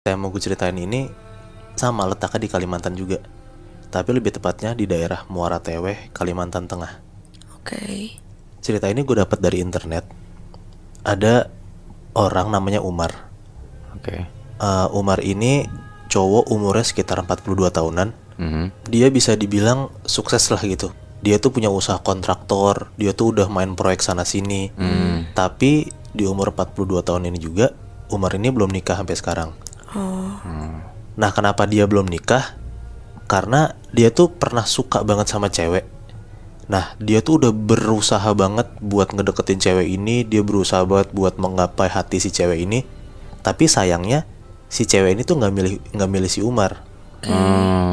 Saya mau gue ceritain ini sama letaknya di Kalimantan juga, tapi lebih tepatnya di daerah Muara Teweh, Kalimantan Tengah. Oke. Cerita ini gue dapat dari internet. Ada orang namanya Umar. Oke. Umar ini cowok umurnya sekitar 42 tahunan. Dia bisa dibilang sukses lah gitu. Dia tuh punya usaha kontraktor, dia tuh udah main proyek sana sini. Tapi di umur 42 tahun ini juga, Umar ini belum nikah sampai sekarang. Nah, kenapa dia belum nikah? Karena dia tuh pernah suka banget sama cewek. Nah, dia tuh udah berusaha banget buat ngedeketin cewek ini. Dia berusaha banget buat menggapai hati si cewek ini. Tapi sayangnya si cewek ini tuh nggak milih si Umar.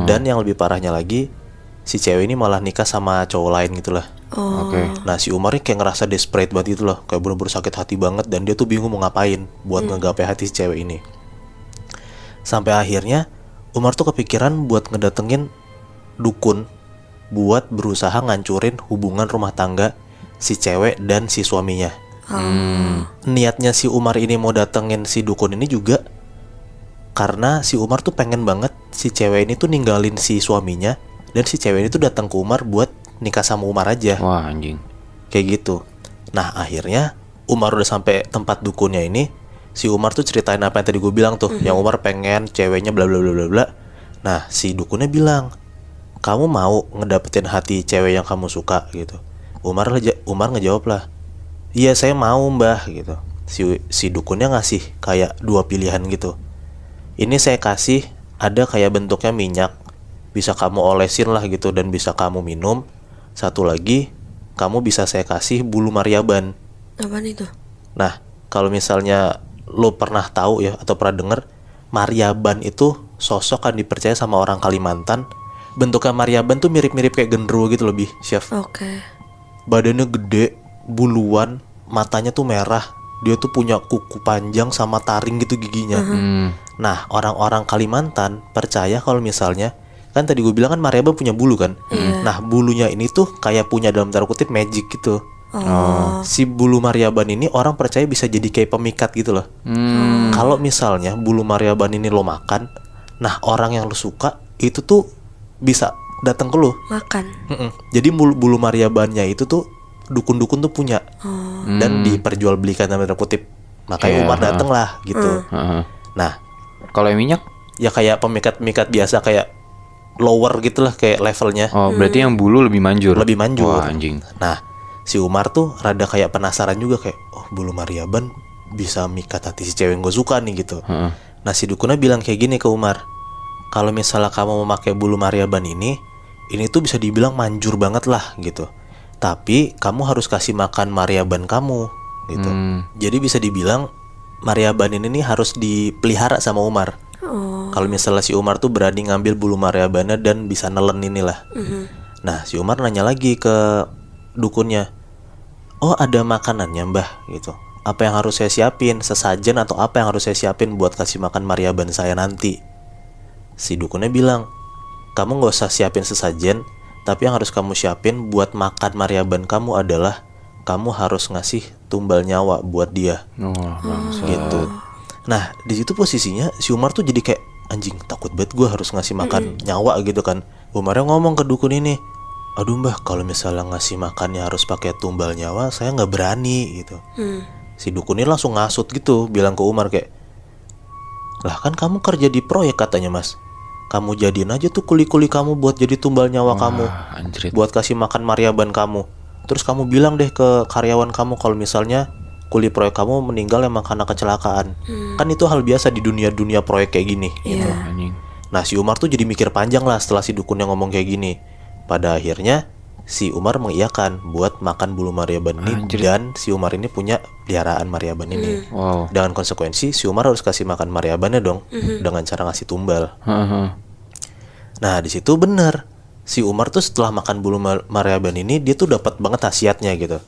Dan yang lebih parahnya lagi, si cewek ini malah nikah sama cowok lain gitu lah. Oke. Nah, si Umar ini kayak ngerasa desperate banget gitu loh, kayak bener-bener sakit hati banget. Dan dia tuh bingung mau ngapain buat ngegapai hati si cewek ini. Sampai akhirnya Umar tuh kepikiran buat ngedatengin dukun buat berusaha ngancurin hubungan rumah tangga si cewek dan si suaminya. Niatnya si Umar ini mau datengin si dukun ini juga karena si Umar tuh pengen banget si cewek ini tuh ninggalin si suaminya, dan si cewek ini tuh datang ke Umar buat nikah sama Umar aja. Wah, anjing. Kayak gitu. Nah, akhirnya Umar udah sampai tempat dukunnya ini. Si Umar tuh ceritain apa yang tadi gue bilang tuh, yang Umar pengen ceweknya bla bla bla bla bla. Nah, si dukunnya bilang, "Kamu mau ngedapetin hati cewek yang kamu suka?" gitu. Umar ngejawab lah, "Iya, saya mau, Mbah." gitu. Si dukunnya ngasih kayak dua pilihan gitu. "Ini saya kasih ada kayak bentuknya minyak, bisa kamu olesin lah gitu dan bisa kamu minum. Satu lagi, kamu bisa saya kasih bulu Maryaban." Apaan itu? Nah, kalau misalnya lo pernah tahu ya atau pernah denger, Maryaban itu sosok kan dipercaya sama orang Kalimantan. Bentuknya Maryaban tuh mirip-mirip kayak genderuwo gitu lebih, Chef. Oke. Badannya gede, buluan, matanya tuh merah. Dia tuh punya kuku panjang sama taring gitu giginya. Nah, orang-orang Kalimantan percaya kalau misalnya, kan tadi gue bilang kan Maryaban punya bulu kan. Nah, bulunya ini tuh kayak punya dalam tanda kutip magic gitu. Si bulu Maryaban ini orang percaya bisa jadi kayak pemikat gitu loh. Kalau misalnya bulu Maryaban ini lo makan, nah orang yang lo suka itu tuh bisa datang ke lo. Makan. Jadi bulu Maryabannya itu tuh dukun-dukun tuh punya dan diperjualbelikan dalam tanda kutip. Makanya Umar dateng lah gitu. Nah, Kalau yang minyak? ya kayak pemikat-pemikat biasa, kayak lower gitu lah kayak levelnya. Oh, berarti yang bulu lebih manjur. Lebih manjur. Wah, anjing. Nah, si Umar tuh rada kayak penasaran juga, kayak, oh, bulu Maryaban bisa mikat hati si cewek yang gue suka nih gitu. Nah, si dukunnya bilang kayak gini ke Umar, kalau misalnya kamu memakai bulu Maryaban ini tuh bisa dibilang manjur banget lah gitu. Tapi kamu harus kasih makan Maryaban kamu gitu. Jadi bisa dibilang Maryaban ini nih harus dipelihara sama Umar. Kalau misalnya si Umar tuh berani ngambil bulu Maryabannya dan bisa nelen inilah. Nah, si Umar nanya lagi ke dukunnya, "Oh, ada makanannya, Mbah?" gitu. "Apa yang harus saya siapin? Sesajen atau apa yang harus saya siapin buat kasih makan Maryaban saya nanti?" Si dukunnya bilang, "Kamu gak usah siapin sesajen, tapi yang harus kamu siapin buat makan Maryaban kamu adalah kamu harus ngasih tumbal nyawa buat dia." Gitu. Nah, di situ posisinya si Umar tuh jadi kayak, anjing, takut banget gue harus ngasih makan nyawa gitu kan. Umarnya ngomong ke dukun ini, "Aduh, Mbah, kalau misalnya ngasih makannya harus pakai tumbal nyawa, saya nggak berani gitu." Si dukun ini langsung ngasut gitu, bilang ke Umar kayak, "Lah kan kamu kerja di proyek katanya, Mas. Kamu jadiin aja tuh kuli-kuli kamu buat jadi tumbal nyawa kamu, Anjrit. buat kasih makan Maryaban kamu. Terus kamu bilang deh ke karyawan kamu kalau misalnya kuli proyek kamu meninggal emang karena kecelakaan." Kan itu hal biasa di dunia proyek kayak gini gitu. Anjing. Nah, si Umar tuh jadi mikir panjang lah setelah si dukunnya ngomong kayak gini. Pada akhirnya si Umar mengiyakan buat makan bulu Maryaban ini. Dan si Umar ini punya peliharaan Maryaban ini. Wow. Dengan konsekuensi si Umar harus kasih makan Maryabannya dong, dengan cara ngasih tumbal. Nah, di situ bener, si Umar tuh setelah makan bulu Maryaban ini, dia tuh dapat banget khasiatnya gitu.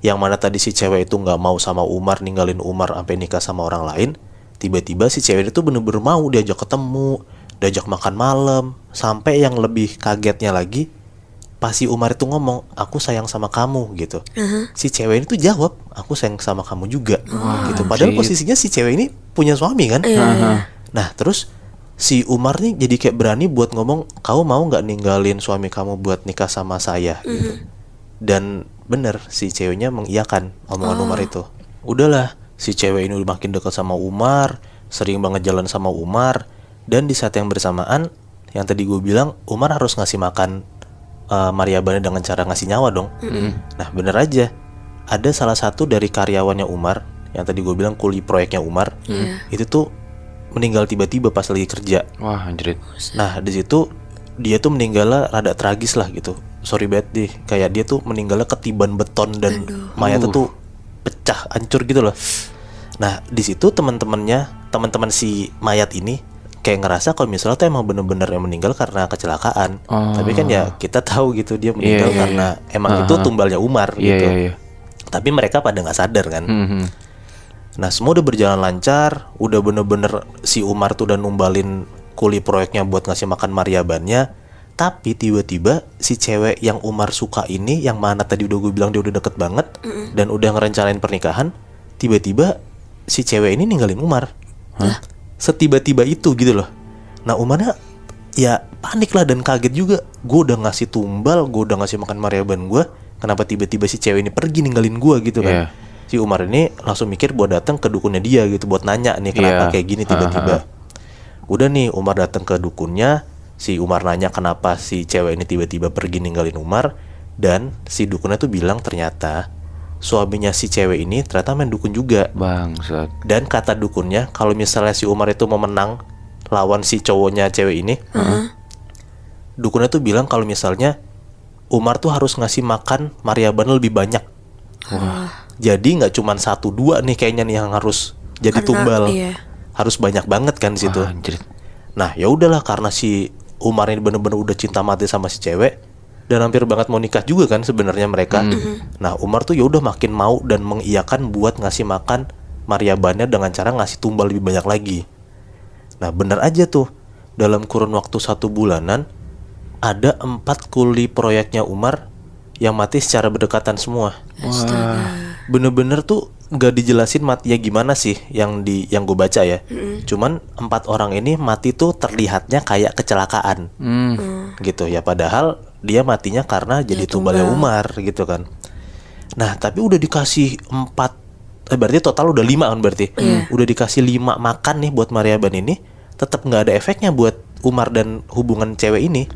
Yang mana tadi si cewek itu nggak mau sama Umar, ninggalin Umar sampai nikah sama orang lain. Tiba-tiba si cewek itu bener-bener mau diajak ketemu, diajak makan malam. Sampai yang lebih kagetnya lagi, pas si Umar itu ngomong, "Aku sayang sama kamu" gitu. Si cewek ini tuh jawab, "Aku sayang sama kamu juga" gitu. Padahal posisinya si cewek ini punya suami kan. Nah terus si Umar nih jadi kayak berani buat ngomong, kamu mau nggak ninggalin suami kamu buat nikah sama saya gitu. Dan bener si ceweknya mengiyakan omongan Umar itu. Udahlah, si cewek ini udah makin dekat sama Umar, sering banget jalan sama Umar. Dan di saat yang bersamaan, yang tadi gue bilang, Umar harus ngasih makan Maryabannya dengan cara ngasih nyawa dong. Nah bener aja, ada salah satu dari karyawannya Umar, yang tadi gue bilang kuli proyeknya Umar, itu tuh meninggal tiba-tiba pas lagi kerja. Wah anjrit. Nah di situ dia tuh meninggalnya rada tragis lah gitu. Sorry banget deh, kayak dia tuh meninggalnya ketiban beton dan mayatnya tuh pecah, hancur gitu loh. Nah di situ teman-teman si mayat ini kayak ngerasa kalau misalnya tuh emang bener-bener yang meninggal karena kecelakaan. Tapi kan ya kita tahu gitu dia meninggal karena emang itu tumbalnya Umar gitu. Tapi mereka pada nggak sadar kan. Nah semua udah berjalan lancar, udah bener-bener si Umar tuh udah numbalin kuli proyeknya buat ngasih makan Maryabannya. Tapi tiba-tiba si cewek yang Umar suka ini, yang mana tadi udah gue bilang dia udah deket banget dan udah ngerencanain pernikahan, tiba-tiba si cewek ini ninggalin Umar. Setiba-tiba itu gitu loh. Nah Umarnya ya panik lah dan kaget juga. Gue udah ngasih tumbal, gue udah ngasih makan Maryaban gue, kenapa tiba-tiba si cewek ini pergi ninggalin gue gitu kan. Si Umar ini langsung mikir buat datang ke dukunnya dia gitu, buat nanya nih kenapa kayak gini tiba-tiba. Udah nih Umar datang ke dukunnya. Si Umar nanya kenapa si cewek ini tiba-tiba pergi ninggalin Umar. Dan si dukunnya tuh bilang ternyata suaminya si cewek ini ternyata main dukun juga. Bangsat. Dan kata dukunnya, kalau misalnya si Umar itu mau menang lawan si cowoknya cewek ini, dukunnya tuh bilang kalau misalnya Umar tuh harus ngasih makan Maryaban lebih banyak. Jadi nggak cuma 1-2 nih kayaknya nih yang harus jadi tumbal. Harus banyak banget kan di situ. Nah ya udahlah, karena si Umar ini bener-bener udah cinta mati sama si cewek dan hampir banget mau nikah juga kan sebenarnya mereka. Nah Umar tuh ya udah makin mau dan mengiyakan buat ngasih makan Maryabannya dengan cara ngasih tumbal lebih banyak lagi. Nah bener aja tuh, dalam kurun waktu 1 bulanan ada 4 kuli proyeknya Umar yang mati secara berdekatan semua. Bener-bener tuh nggak dijelasin matinya gimana sih yang gue baca ya. Cuman 4 orang ini mati tuh terlihatnya kayak kecelakaan gitu ya, padahal dia matinya karena jadi tumbalnya Umar gitu kan. Nah tapi udah dikasih 4, berarti total udah 5 kan berarti. Udah dikasih 5 makan nih buat Maryaban ini, tetap nggak ada efeknya buat Umar dan hubungan cewek ini.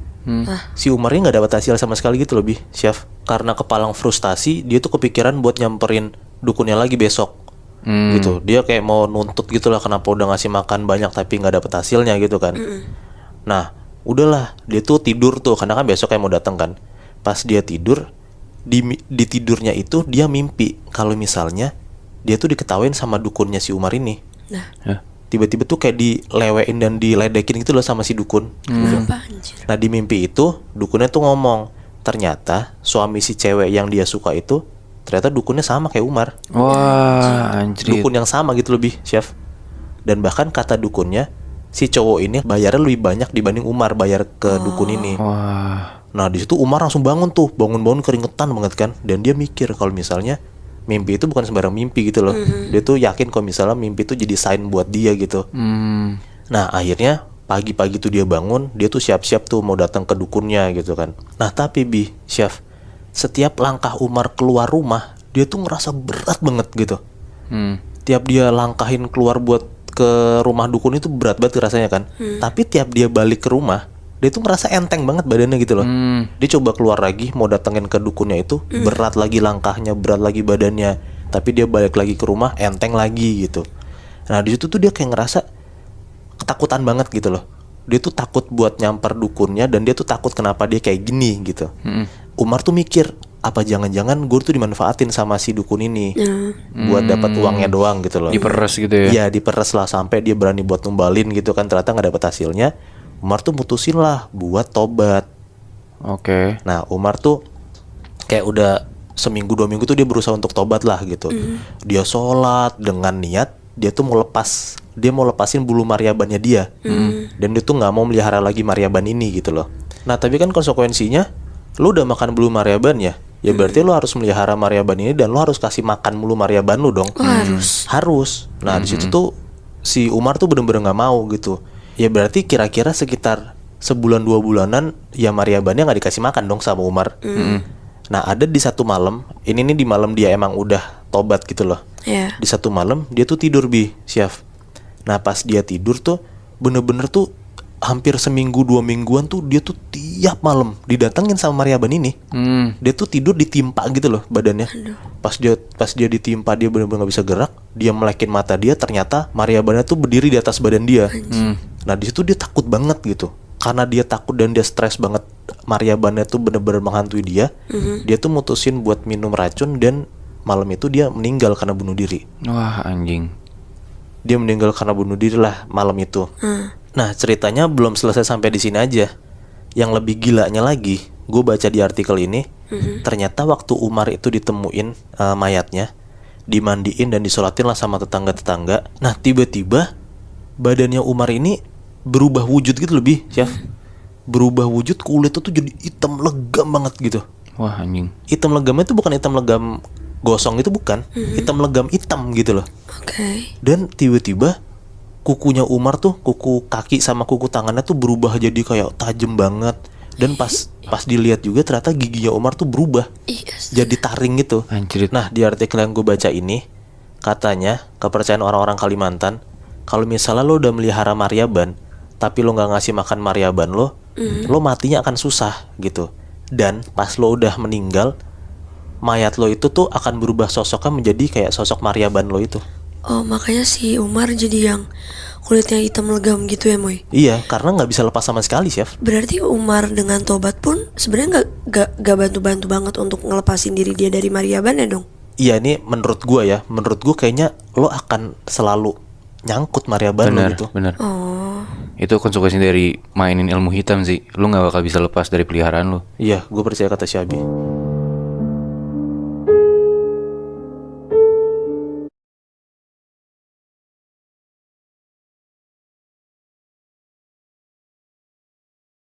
Si Umar ini nggak dapat hasil sama sekali gitu loh Syaf. Karena kepalang frustasi, dia tuh kepikiran buat nyamperin dukunnya lagi besok gitu. Dia kayak mau nuntut gitu lah, kenapa udah ngasih makan banyak tapi nggak dapat hasilnya gitu kan. Nah udahlah, dia tuh tidur tuh karena kan besok kayak mau datang kan. Pas dia tidur, di tidurnya itu dia mimpi kalau misalnya dia tuh diketawain sama dukunnya si Umar ini. Tiba-tiba tuh kayak dilewein dan diledekin gitu loh sama si dukun. Nah di mimpi itu dukunnya tuh ngomong, ternyata suami si cewek yang dia suka itu ternyata dukunnya sama kayak Umar. Wah anjir. Dukun yang sama gitu lebih Chef. Dan bahkan kata dukunnya, si cowok ini bayarnya lebih banyak dibanding Umar bayar ke dukun ini. Nah di situ Umar langsung bangun tuh, bangun-bangun keringetan banget kan. Dan dia mikir kalau misalnya mimpi itu bukan sembarang mimpi gitu loh. Dia tuh yakin kalau misalnya mimpi itu jadi sign buat dia gitu. Nah akhirnya pagi-pagi tuh dia bangun, dia tuh siap-siap tuh mau datang ke dukunnya gitu kan. Nah tapi Chef, setiap langkah Umar keluar rumah, dia tuh ngerasa berat banget gitu. Tiap dia langkahin keluar buat ke rumah dukun itu berat banget rasanya kan. Tapi tiap dia balik ke rumah, dia tuh ngerasa enteng banget badannya gitu loh. Dia coba keluar lagi mau datengin ke dukunnya itu, berat lagi langkahnya, berat lagi badannya. Tapi dia balik lagi ke rumah, enteng lagi gitu. Nah di situ tuh dia kayak ngerasa ketakutan banget gitu loh. Dia tuh takut buat nyamper dukunnya dan dia tuh takut kenapa dia kayak gini gitu. Umar tuh mikir, apa jangan-jangan gue tuh dimanfaatin sama si dukun ini buat dapat uangnya doang gitu loh. Diperes gitu ya? Iya diperes lah sampai dia berani buat numbalin gitu kan, ternyata nggak dapat hasilnya. Umar tuh mutusin lah buat tobat. Nah Umar tuh kayak udah seminggu 2 minggu tuh dia berusaha untuk tobat lah gitu. Dia sholat dengan niat dia tuh mau lepasin bulu Maryabannya dia. Dan dia tuh nggak mau melihara lagi Maryaban ini gitu loh. Nah tapi kan konsekuensinya, lu udah makan bulu Maryaban ya berarti lu harus melihara Maryaban ini dan lu harus kasih makan bulu Maryaban lu dong. Harus. Nah di situ tuh si Umar tuh bener-bener nggak mau gitu. Ya berarti kira-kira sekitar sebulan 2 bulanan ya Maryabannya nggak dikasih makan dong sama Umar. Nah ada di satu malam, ini nih di malam dia emang udah tobat gitu loh. Ya. Di satu malam dia tuh tidur Syaf. Nah pas dia tidur tuh bener-bener tuh hampir seminggu 2 mingguan tuh dia tuh tiap malam didatengin sama Maryaban ini. Dia tuh tidur ditimpa gitu loh badannya. Pas dia ditimpa dia bener-bener nggak bisa gerak. Dia melekin mata dia, ternyata Maryabannya tuh berdiri di atas badan dia. Nah di situ dia takut banget gitu. Karena dia takut dan dia stres banget, Maryabannya tuh bener-bener menghantui dia. Dia tuh mutusin buat minum racun dan malam itu dia meninggal karena bunuh diri. Wah anjing. Dia meninggal karena bunuh diri lah malam itu. Nah ceritanya belum selesai sampai di sini aja. Yang lebih gilanya lagi, gue baca di artikel ini, ternyata waktu Umar itu ditemuin mayatnya, dimandiin dan disolatin lah sama tetangga-tetangga. Nah tiba-tiba badannya Umar ini berubah wujud gitu lebih, Syaf. Berubah wujud, kulitnya tuh jadi hitam legam banget gitu. Wah anjing. Hitam legamnya itu bukan hitam legam gosong, itu bukan. Hitam legam hitam gitu loh. Oke. Dan tiba-tiba kukunya Umar tuh, kuku kaki sama kuku tangannya tuh berubah jadi kayak tajam banget. Dan pas dilihat juga ternyata giginya Umar tuh berubah Iya. jadi taring gitu. Anjrit. Nah di artikel yang gue baca ini, katanya kepercayaan orang-orang Kalimantan, kalau misalnya lo udah melihara Maryaban tapi lo nggak ngasih makan Maryaban lo matinya akan susah gitu. Dan pas lo udah meninggal, mayat lo itu tuh akan berubah sosoknya menjadi kayak sosok Maryaban lo itu. Oh makanya si Umar jadi yang kulitnya hitam legam gitu ya Moy. Iya, karena nggak bisa lepas sama sekali, Chef. Berarti Umar dengan tobat pun sebenarnya nggak bantu-bantu banget untuk ngelepasin diri dia dari Maryaban ya dong? Iya, ini menurut gua ya, menurut gua kayaknya lo akan selalu nyangkut Maryaban lo gitu. Bener. Oh. Itu konsekuensi dari mainin ilmu hitam sih. Lu gak bakal bisa lepas dari peliharaan lu. Iya, gue percaya kata Syabi.